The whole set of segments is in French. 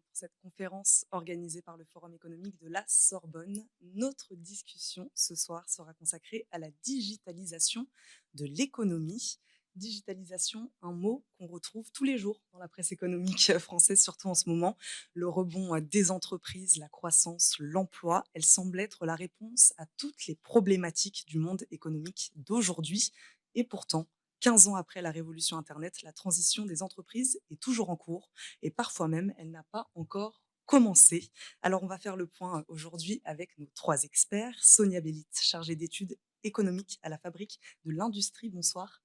pour cette conférence organisée par le Forum économique de la Sorbonne. Notre discussion ce soir sera consacrée à la digitalisation de l'économie. Digitalisation, un mot qu'on retrouve tous les jours dans la presse économique française, surtout en ce moment. Le rebond des entreprises, la croissance, l'emploi, elle semble être la réponse à toutes les problématiques du monde économique d'aujourd'hui. Et pourtant, 15 ans après la révolution Internet, la transition des entreprises est toujours en cours et parfois même, elle n'a pas encore commencé. Alors, on va faire le point aujourd'hui avec nos trois experts. Sonia Bellit, chargée d'études économiques à la Fabrique de l'Industrie. Bonsoir.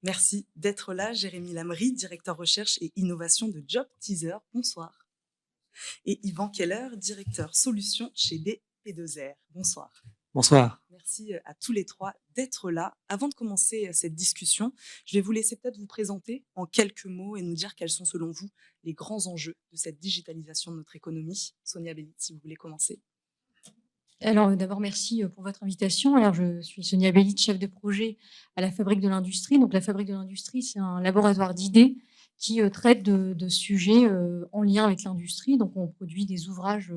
Merci d'être là. Jérémy Lamry, directeur recherche et innovation de Job Teaser. Bonsoir. Et Yvan Keller, directeur solutions chez BP2R. Bonsoir. Bonsoir. Merci à tous les trois d'être là. Avant de commencer cette discussion, je vais vous laisser peut-être vous présenter en quelques mots et nous dire quels sont selon vous les grands enjeux de cette digitalisation de notre économie. Sonia Bellit, si vous voulez commencer. Alors, d'abord, merci pour votre invitation. Alors, je suis Sonia Bellit, chef de projet à la Fabrique de l'Industrie. Donc, la Fabrique de l'Industrie, c'est un laboratoire d'idées qui traite de sujets en lien avec l'industrie. Donc, on produit des ouvrages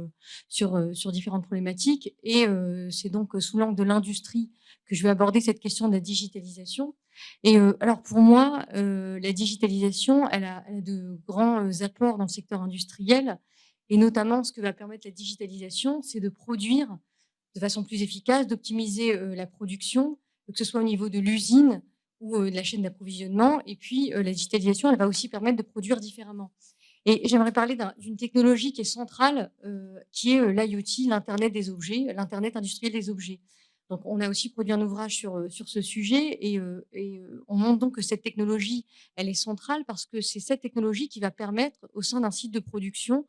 sur différentes problématiques. Et c'est donc sous l'angle de l'industrie que je vais aborder cette question de la digitalisation. Et alors, pour moi, la digitalisation, elle a de grands apports dans le secteur industriel. Et notamment, ce que va permettre la digitalisation, c'est de produire de façon plus efficace, d'optimiser la production, que ce soit au niveau de l'usine ou de la chaîne d'approvisionnement. Et puis, la digitalisation, elle va aussi permettre de produire différemment. Et j'aimerais parler d'une technologie qui est centrale, qui est l'IoT, l'Internet des objets, l'Internet industriel des objets. Donc, on a aussi produit un ouvrage sur ce sujet et on montre donc que cette technologie, elle est centrale parce que c'est cette technologie qui va permettre, au sein d'un site de production,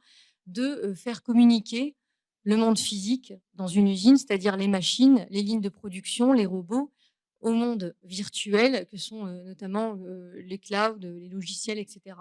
de faire communiquer le monde physique dans une usine, c'est-à-dire les machines, les lignes de production, les robots, au monde virtuel que sont notamment les clouds, les logiciels, etc.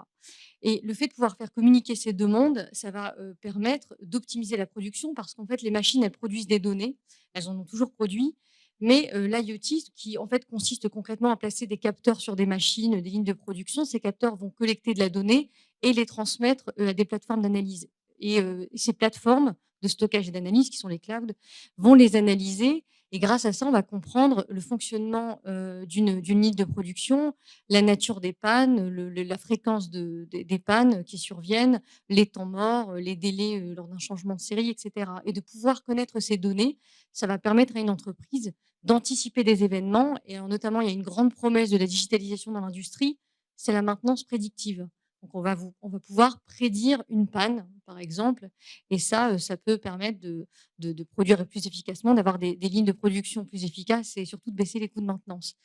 Et le fait de pouvoir faire communiquer ces deux mondes, ça va permettre d'optimiser la production parce qu'en fait, les machines, elles produisent des données, elles en ont toujours produit, mais l'IoT, qui en fait consiste concrètement à placer des capteurs sur des machines, des lignes de production, ces capteurs vont collecter de la donnée et les transmettre à des plateformes d'analyse. Et ces plateformes de stockage et d'analyse, qui sont les clouds, vont les analyser. Et grâce à ça, on va comprendre le fonctionnement d'une ligne de production, la nature des pannes, la fréquence des pannes qui surviennent, les temps morts, les délais lors d'un changement de série, etc. Et de pouvoir connaître ces données, ça va permettre à une entreprise d'anticiper des événements. Et alors, notamment, il y a une grande promesse de la digitalisation dans l'industrie, c'est la maintenance prédictive. Donc, on va pouvoir prédire une panne, par exemple, et ça peut permettre de produire plus efficacement, d'avoir des lignes de production plus efficaces et surtout de baisser les coûts de maintenance.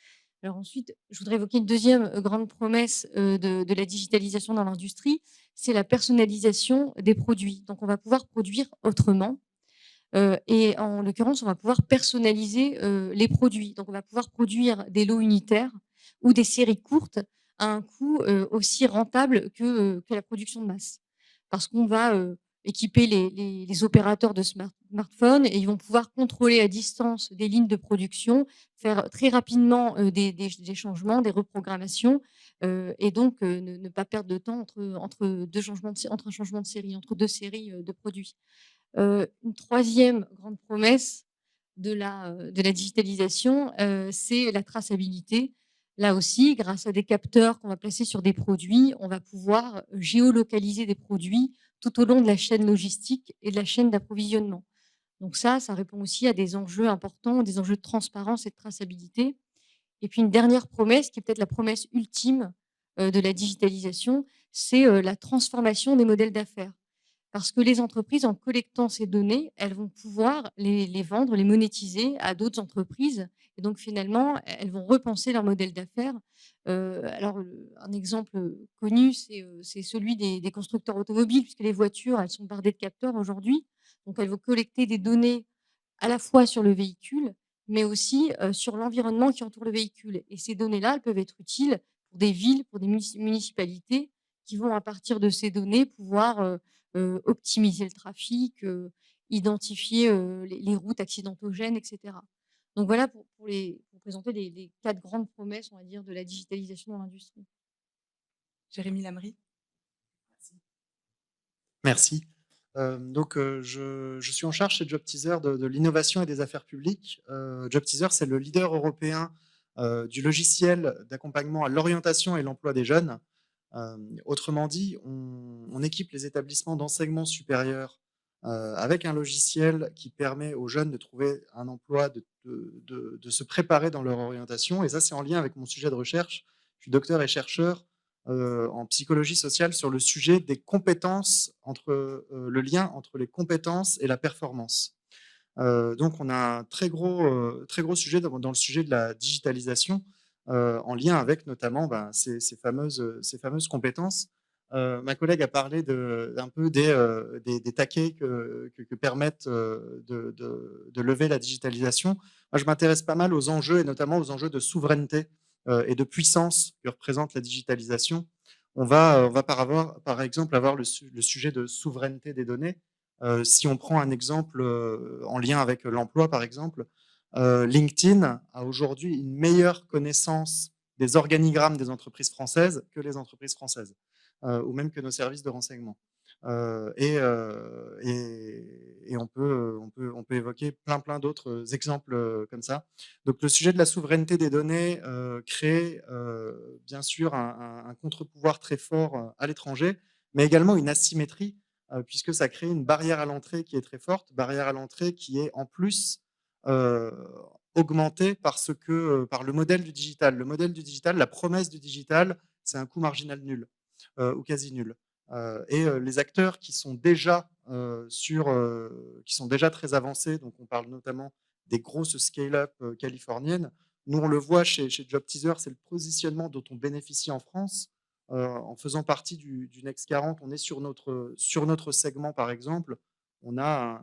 Alors ensuite, je voudrais évoquer une deuxième grande promesse de la digitalisation dans l'industrie, c'est la personnalisation des produits. Donc, on va pouvoir produire autrement. Et en l'occurrence, on va pouvoir personnaliser les produits. Donc, on va pouvoir produire des lots unitaires ou des séries courtes à un coût aussi rentable que la production de masse. Parce qu'on va équiper les opérateurs de smartphones et ils vont pouvoir contrôler à distance des lignes de production, faire très rapidement des changements, des reprogrammations et donc ne pas perdre de temps entre un changement de série, entre deux séries de produits. Une troisième grande promesse de la digitalisation, c'est la traçabilité. Là aussi, grâce à des capteurs qu'on va placer sur des produits, on va pouvoir géolocaliser des produits tout au long de la chaîne logistique et de la chaîne d'approvisionnement. Donc ça répond aussi à des enjeux importants, des enjeux de transparence et de traçabilité. Et puis une dernière promesse, qui est peut-être la promesse ultime de la digitalisation, c'est la transformation des modèles d'affaires. Parce que les entreprises, en collectant ces données, elles vont pouvoir les vendre, les monétiser à d'autres entreprises. Et donc, finalement, elles vont repenser leur modèle d'affaires. Alors, un exemple connu, c'est celui des constructeurs automobiles, puisque les voitures, elles sont bardées de capteurs aujourd'hui. Donc, elles vont collecter des données à la fois sur le véhicule, mais aussi sur l'environnement qui entoure le véhicule. Et ces données-là, elles peuvent être utiles pour des villes, pour des municipalités qui vont, à partir de ces données, pouvoir optimiser le trafic, identifier les routes accidentogènes, etc. Donc voilà pour présenter les 4 grandes promesses, on va dire, de la digitalisation dans l'industrie. Jérémy Lamry. Merci. Je suis en charge chez JobTeaser de l'innovation et des affaires publiques. JobTeaser, c'est le leader européen du logiciel d'accompagnement à l'orientation et l'emploi des jeunes. Autrement dit, on équipe les établissements d'enseignement supérieur avec un logiciel qui permet aux jeunes de trouver un emploi, de se préparer dans leur orientation. Et ça, c'est en lien avec mon sujet de recherche. Je suis docteur et chercheur en psychologie sociale sur le sujet des compétences, le lien entre les compétences et la performance. Donc, on a un très gros sujet dans le sujet de la digitalisation, en lien avec notamment ces fameuses compétences. Ma collègue a parlé un peu des taquets que permettent de lever la digitalisation. Moi, je m'intéresse pas mal aux enjeux, et notamment aux enjeux de souveraineté et de puissance que représente la digitalisation. On va par exemple avoir le sujet de souveraineté des données. Si on prend un exemple en lien avec l'emploi, par exemple, LinkedIn a aujourd'hui une meilleure connaissance des organigrammes des entreprises françaises que les entreprises françaises, ou même que nos services de renseignement. Et on peut évoquer plein d'autres exemples comme ça. Donc le sujet de la souveraineté des données crée bien sûr un contre-pouvoir très fort à l'étranger, mais également une asymétrie puisque ça crée une barrière à l'entrée qui est très forte, barrière à l'entrée qui est en plus euh, augmentée par le modèle du digital. Le modèle du digital, la promesse du digital, c'est un coût marginal nul ou quasi nul. Les acteurs qui sont déjà très avancés, donc on parle notamment des grosses scale-up californiennes. Nous, on le voit chez JobTeaser, c'est le positionnement dont on bénéficie en France. En faisant partie du Next 40, on est sur notre segment, par exemple. On a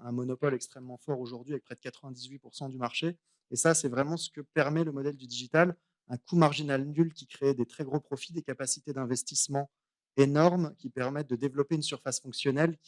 un monopole extrêmement fort aujourd'hui avec près de 98% du marché. Et ça, c'est vraiment ce que permet le modèle du digital, un coût marginal nul qui crée des très gros profits, des capacités d'investissement énormes qui permettent de développer une surface fonctionnelle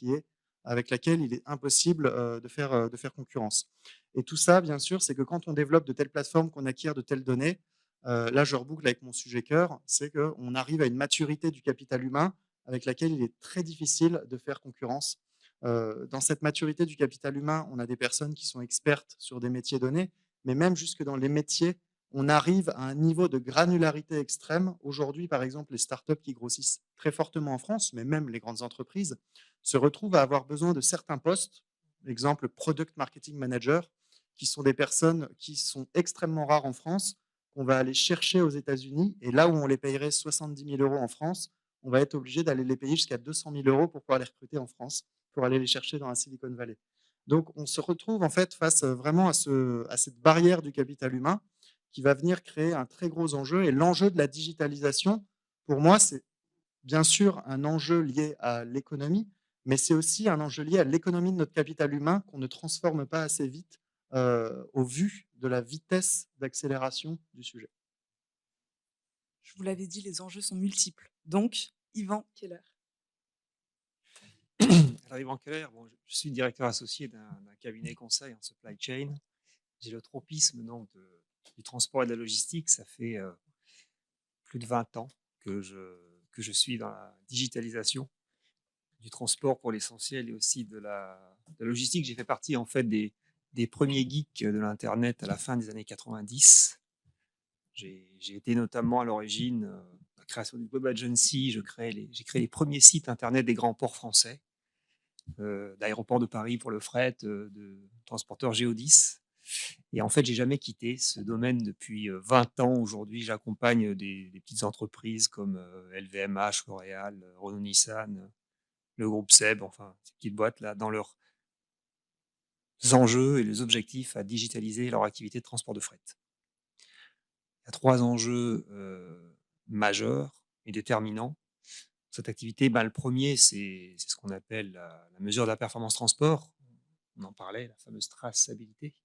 avec laquelle il est impossible de faire concurrence. Et tout ça, bien sûr, c'est que quand on développe de telles plateformes, qu'on acquiert de telles données, là, je reboucle avec mon sujet cœur, c'est qu'on arrive à une maturité du capital humain avec laquelle il est très difficile de faire concurrence. Dans cette maturité du capital humain, on a des personnes qui sont expertes sur des métiers donnés, mais même jusque dans les métiers, on arrive à un niveau de granularité extrême. Aujourd'hui, par exemple, les startups qui grossissent très fortement en France, mais même les grandes entreprises, se retrouvent à avoir besoin de certains postes, exemple product marketing manager, qui sont des personnes qui sont extrêmement rares en France, qu'on va aller chercher aux États-Unis. Et là où on les payerait 70 000 euros en France, on va être obligé d'aller les payer jusqu'à 200 000 euros pour pouvoir les recruter en France, pour aller les chercher dans la Silicon Valley. Donc, on se retrouve en fait face vraiment à cette barrière du capital humain qui va venir créer un très gros enjeu. Et l'enjeu de la digitalisation, pour moi, c'est bien sûr un enjeu lié à l'économie, mais c'est aussi un enjeu lié à l'économie de notre capital humain qu'on ne transforme pas assez vite au vu de la vitesse d'accélération du sujet. Je vous l'avais dit, les enjeux sont multiples. Donc, Yvan Keller. Alors, Yvan Keller, je suis directeur associé d'un cabinet conseil en supply chain. J'ai le tropisme du transport et de la logistique. Ça fait plus de 20 ans que je suis dans la digitalisation du transport pour l'essentiel et aussi de la logistique. J'ai fait partie en fait des premiers geeks de l'Internet à la fin des années 90. J'ai été notamment à l'origine de la création du Web Agency. J'ai créé les premiers sites Internet des grands ports français. D'aéroport de Paris pour le fret, de transporteur Géodis. Et en fait, j'ai jamais quitté ce domaine depuis 20 ans. Aujourd'hui, j'accompagne des petites entreprises comme LVMH, L'Oréal, Renault-Nissan, le groupe SEB, enfin, ces petites boîtes-là, dans leurs enjeux et les objectifs à digitaliser leur activité de transport de fret. Il y a 3 enjeux majeurs et déterminants. Cette activité, le premier, c'est ce qu'on appelle la mesure de la performance transport. On en parlait, la fameuse traçabilité.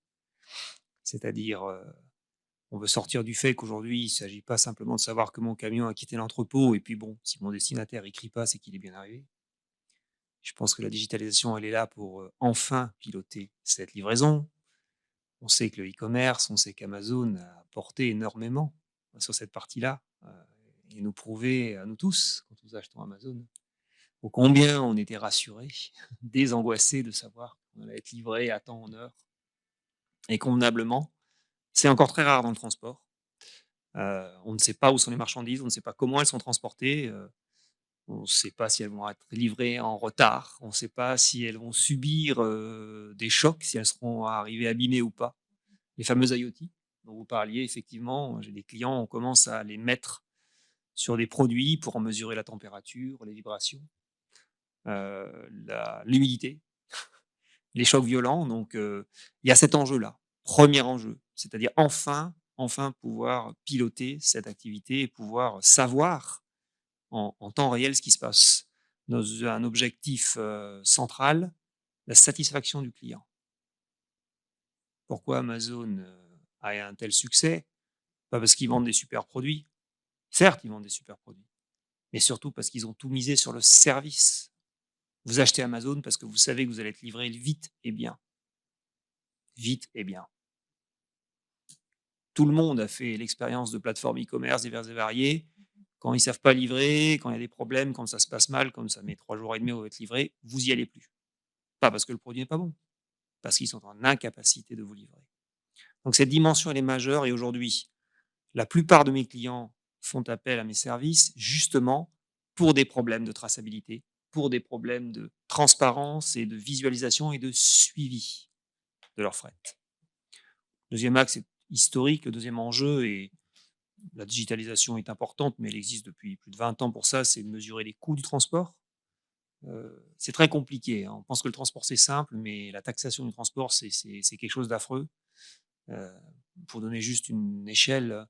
C'est-à-dire, on veut sortir du fait qu'aujourd'hui, il ne s'agit pas simplement de savoir que mon camion a quitté l'entrepôt et puis bon, si mon destinataire n'écrit pas, c'est qu'il est bien arrivé. Je pense que la digitalisation, elle est là pour enfin piloter cette livraison. On sait que le e-commerce, on sait qu'Amazon a apporté énormément sur cette partie-là et nous prouver à nous tous, quand nous achetons Amazon, ô combien on était rassurés, désangoissés de savoir qu'on allait être livré à temps, en heure et convenablement. C'est encore très rare dans le transport. On ne sait pas où sont les marchandises, on ne sait pas comment elles sont transportées, on ne sait pas si elles vont être livrées en retard, on ne sait pas si elles vont subir, des chocs, si elles seront arrivées abîmées ou pas. Les fameuses IoT dont vous parliez, effectivement, j'ai des clients, on commence à les mettre sur des produits pour en mesurer la température, les vibrations, l'humidité, les chocs violents. Donc, il y a cet enjeu-là, premier enjeu, c'est-à-dire enfin pouvoir piloter cette activité et pouvoir savoir en temps réel ce qui se passe. Dans un objectif central, la satisfaction du client. Pourquoi Amazon a un tel succès? Pas parce qu'ils vendent des super produits. Certes, ils vendent des super produits, mais surtout parce qu'ils ont tout misé sur le service. Vous achetez Amazon parce que vous savez que vous allez être livré vite et bien. Vite et bien. Tout le monde a fait l'expérience de plateformes e-commerce diverses et variées. Quand ils ne savent pas livrer, quand il y a des problèmes, quand ça se passe mal, comme ça met 3 jours et demi à être livré, vous y allez plus. Pas parce que le produit n'est pas bon, parce qu'ils sont en incapacité de vous livrer. Donc cette dimension, elle est majeure et aujourd'hui, la plupart de mes clients font appel à mes services justement pour des problèmes de traçabilité, pour des problèmes de transparence et de visualisation et de suivi de leur fret. Deuxième axe est historique, le deuxième enjeu, et la digitalisation est importante, mais elle existe depuis plus de 20 ans pour ça, c'est de mesurer les coûts du transport. C'est très compliqué, hein. On pense que le transport c'est simple, mais la taxation du transport c'est quelque chose d'affreux. Pour donner juste une échelle,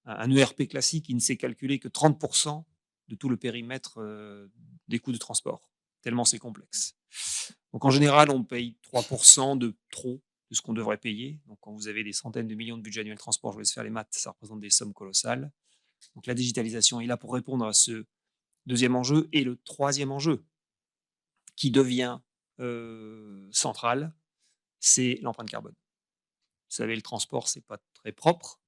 un ERP classique, il ne sait calculer que 30% de tout le périmètre des coûts de transport, tellement c'est complexe. Donc en général, on paye 3% de trop de ce qu'on devrait payer. Donc quand vous avez des centaines de millions de budget annuel transport, je vous laisse faire les maths, ça représente des sommes colossales. Donc la digitalisation est là pour répondre à ce deuxième enjeu. Et le troisième enjeu, qui devient central, c'est l'empreinte carbone. Vous savez, le transport, c'est pas très propre.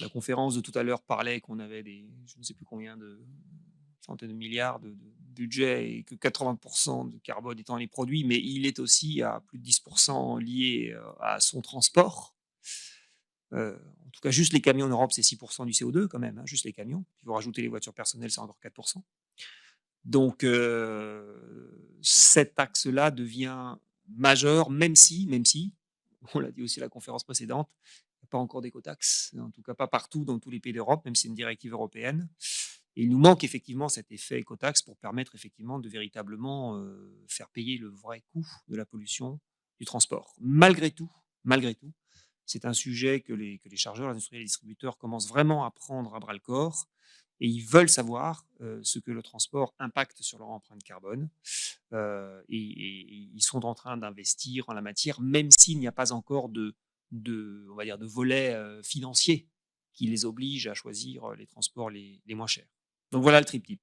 La conférence de tout à l'heure parlait qu'on avait je ne sais plus combien de centaines de milliards de budget et que 80% de carbone est dans les produits, mais il est aussi à plus de 10% lié à son transport. En tout cas, juste les camions en Europe, c'est 6% du CO2 quand même, hein, juste les camions. Puis vous rajoutez les voitures personnelles, c'est encore 4%. Donc, cet axe-là devient majeur, même si, on l'a dit aussi à la conférence précédente, il n'y a pas encore d'écotaxe, en tout cas pas partout dans tous les pays d'Europe, même si c'est une directive européenne. Et il nous manque effectivement cet effet écotaxe pour permettre effectivement de véritablement faire payer le vrai coût de la pollution du transport. Malgré tout, c'est un sujet que les chargeurs, les industriels et les distributeurs commencent vraiment à prendre à bras le corps et ils veulent savoir ce que le transport impacte sur leur empreinte carbone. Et ils sont en train d'investir en la matière, même s'il n'y a pas encore on va dire de volet financier qui les oblige à choisir les transports les moins chers. Donc voilà le triptyque.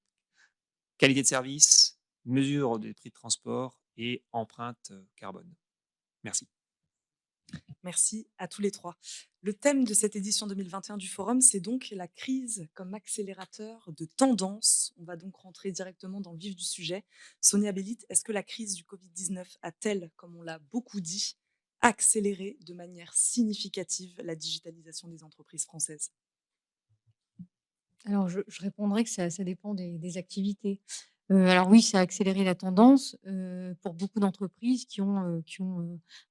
Qualité de service, mesure des prix de transport et empreinte carbone. Merci. Merci à tous les trois. Le thème de cette édition 2021 du Forum, c'est donc la crise comme accélérateur de tendance. On va donc rentrer directement dans le vif du sujet. Sonia Bellit, est-ce que la crise du Covid-19 a-t-elle, comme on l'a beaucoup dit, accéléré de manière significative la digitalisation des entreprises françaises? Alors, je répondrai que ça dépend des activités. Alors oui, ça a accéléré la tendance, pour beaucoup d'entreprises qui ont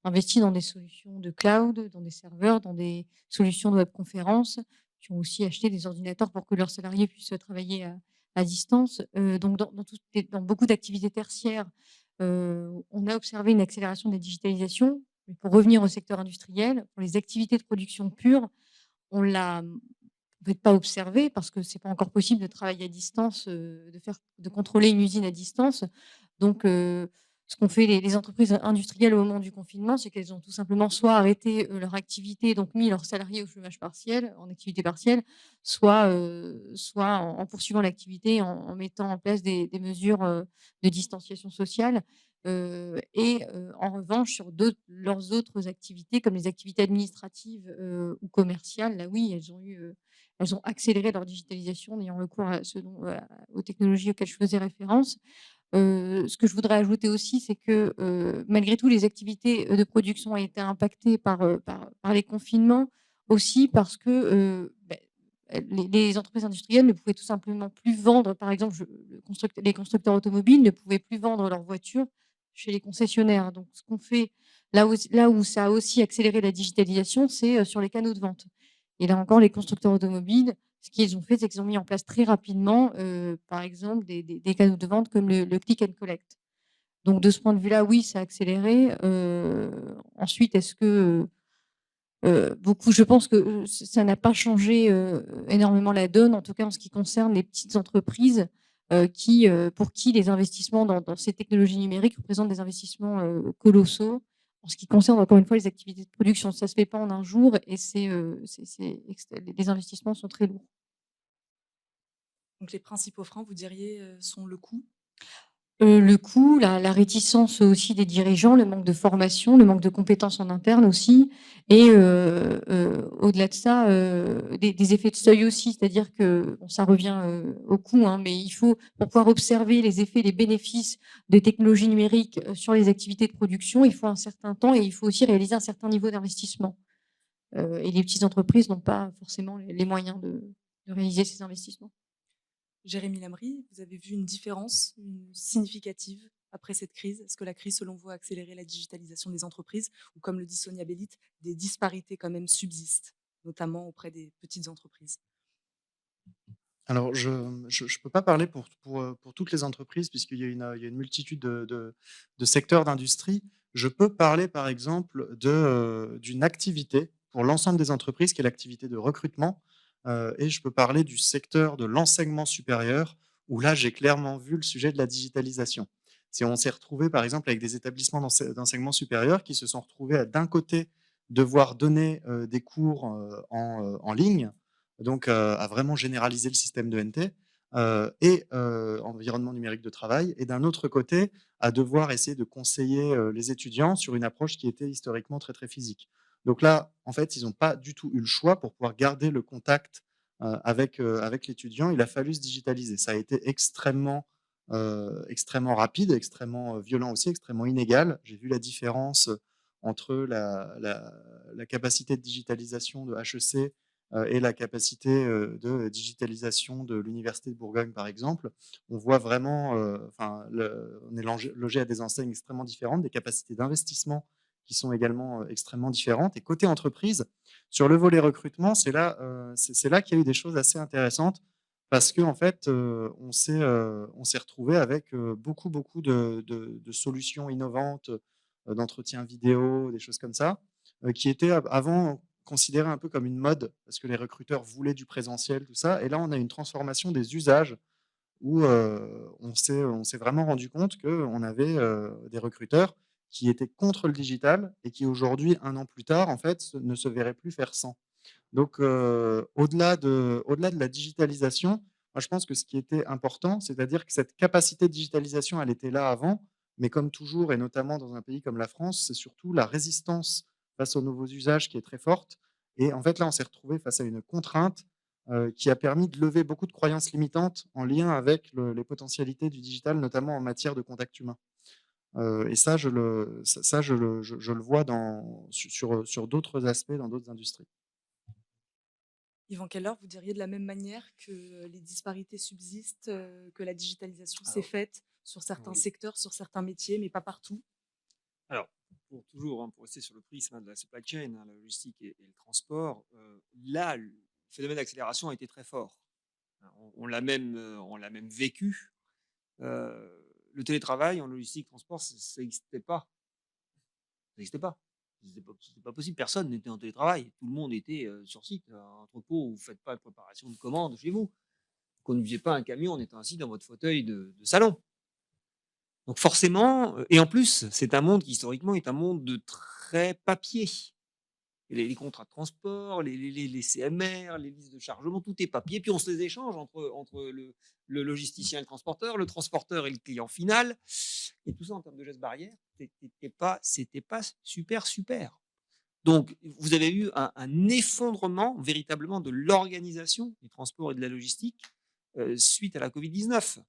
investi dans des solutions de cloud, dans des serveurs, dans des solutions de webconférence, qui ont aussi acheté des ordinateurs pour que leurs salariés puissent travailler à distance. Donc dans beaucoup d'activités tertiaires, on a observé une accélération de la digitalisation. Mais pour revenir au secteur industriel, pour les activités de production pure, on l'a peut-être pas observé parce que c'est pas encore possible de travailler à distance, de contrôler une usine à distance. Donc, ce qu'ont fait les entreprises industrielles au moment du confinement, c'est qu'elles ont tout simplement soit arrêté, leur activité, donc mis leurs salariés au chômage partiel, en activité partielle, soit en poursuivant l'activité, en mettant en place des mesures, de distanciation sociale. En revanche, sur leurs autres activités, comme les activités administratives, ou commerciales, là oui, elles ont accéléré leur digitalisation en ayant recours aux technologies auxquelles je faisais référence. Ce que je voudrais ajouter aussi, c'est que, malgré tout, les activités, de production ont été impactées par les confinements, aussi parce que, les entreprises industrielles ne pouvaient tout simplement plus vendre. Par exemple, les constructeurs automobiles ne pouvaient plus vendre leurs voitures chez les concessionnaires. Donc ce qu'on fait, là où ça a aussi accéléré la digitalisation, c'est, sur les canaux de vente. Et là encore, les constructeurs automobiles, ce qu'ils ont fait, c'est qu'ils ont mis en place très rapidement, par exemple, des canaux de vente comme le click and collect. Donc de ce point de vue-là, oui, ça a accéléré. Ensuite, est-ce que, je pense que, ça n'a pas changé, énormément la donne, en tout cas en ce qui concerne les petites entreprises, pour qui les investissements dans ces technologies numériques représentent des investissements, colossaux. En ce qui concerne, encore une fois, les activités de production, ça se fait pas en un jour et les investissements sont très lourds. Donc les principaux freins, vous diriez, sont le coût? Le coût, la réticence aussi des dirigeants, le manque de formation, le manque de compétences en interne aussi et au-delà de ça, des effets de seuil aussi. C'est-à-dire que, bon, ça revient, au coût, hein, mais il faut pour pouvoir observer les effets, les bénéfices des technologies numériques, sur les activités de production, il faut un certain temps et il faut aussi réaliser un certain niveau d'investissement. Et les petites entreprises n'ont pas forcément les moyens de réaliser ces investissements. Jérémy Lamry, vous avez vu une différence, significative après cette crise? Est-ce que la crise, selon vous, a accéléré la digitalisation des entreprises ou comme le dit Sonia Bellit, des disparités quand même subsistent, notamment auprès des petites entreprises? Alors je peux pas parler pour toutes les entreprises puisqu'il y a une multitude de secteurs d'industrie. Je peux parler par exemple d'une activité pour l'ensemble des entreprises qui est l'activité de recrutement, et je peux parler du secteur de l'enseignement supérieur où là, j'ai clairement vu le sujet de la digitalisation. Si on s'est retrouvé par exemple avec des établissements d'enseignement supérieur qui se sont retrouvés à d'un côté devoir donner, des cours, en ligne, donc à vraiment généraliser le système de NT, et environnement numérique de travail et d'un autre côté, à devoir essayer de conseiller, les étudiants sur une approche qui était historiquement très, très physique. Donc là, en fait, ils n'ont pas du tout eu le choix pour pouvoir garder le contact, avec l'étudiant. Il a fallu se digitaliser. Ça a été extrêmement rapide, extrêmement, violent aussi, extrêmement inégal. J'ai vu la différence, entre la capacité de digitalisation de HEC et la capacité, de digitalisation de l'université de Bourgogne, par exemple. On voit vraiment, enfin, on est logé à des enseignes extrêmement différentes, des capacités d'investissement qui sont également, extrêmement différentes et côté entreprise, sur le volet recrutement, c'est là qu'il y a eu des choses assez intéressantes parce qu'en fait, on s'est retrouvé avec, beaucoup de solutions innovantes, d'entretien vidéo, des choses comme ça, qui étaient avant considéré un peu comme une mode, parce que les recruteurs voulaient du présentiel, tout ça. Et là, on a une transformation des usages où on s'est vraiment rendu compte qu'on avait des recruteurs qui étaient contre le digital et qui aujourd'hui, un an plus tard, en fait, ne se verraient plus faire sans. Donc, au-delà de la digitalisation, moi, je pense que ce qui était important, c'est-à-dire que cette capacité de digitalisation, elle était là avant, mais comme toujours, et notamment dans un pays comme la France, c'est surtout la résistance face aux nouveaux usages qui est très forte. Et en fait, là, on s'est retrouvé face à une contrainte qui a permis de lever beaucoup de croyances limitantes en lien avec les potentialités du digital, notamment en matière de contact humain. Et ça, je le vois sur d'autres aspects, dans d'autres industries. Yvan Keller, vous diriez de la même manière que les disparités subsistent, que la digitalisation s'est Alors, faite sur certains oui. secteurs, sur certains métiers, mais pas partout? Alors, pour toujours, hein, pour rester sur le prisme de la supply chain, hein, la logistique et le transport, là, le phénomène d'accélération a été très fort. Hein, on l'a même vécu. Le télétravail en logistique, transport, ça n'existait pas. Ça n'existait pas. C'était pas possible. Personne n'était en télétravail. Tout le monde était sur site, à un entrepôt où vous ne faites pas de préparation de commandes chez vous. Vous ne conduisez pas un camion en étant assis dans votre fauteuil de salon. Donc forcément, et en plus, c'est un monde qui historiquement est un monde de très papier. Les contrats de transport, les CMR, les listes de chargement, tout est papier. Puis on se les échange entre le logisticien et le transporteur et le client final. Et tout ça en termes de gestes barrières, c'était pas super, super. Donc, vous avez eu un effondrement véritablement de l'organisation du transport et de la logistique suite à la Covid-19.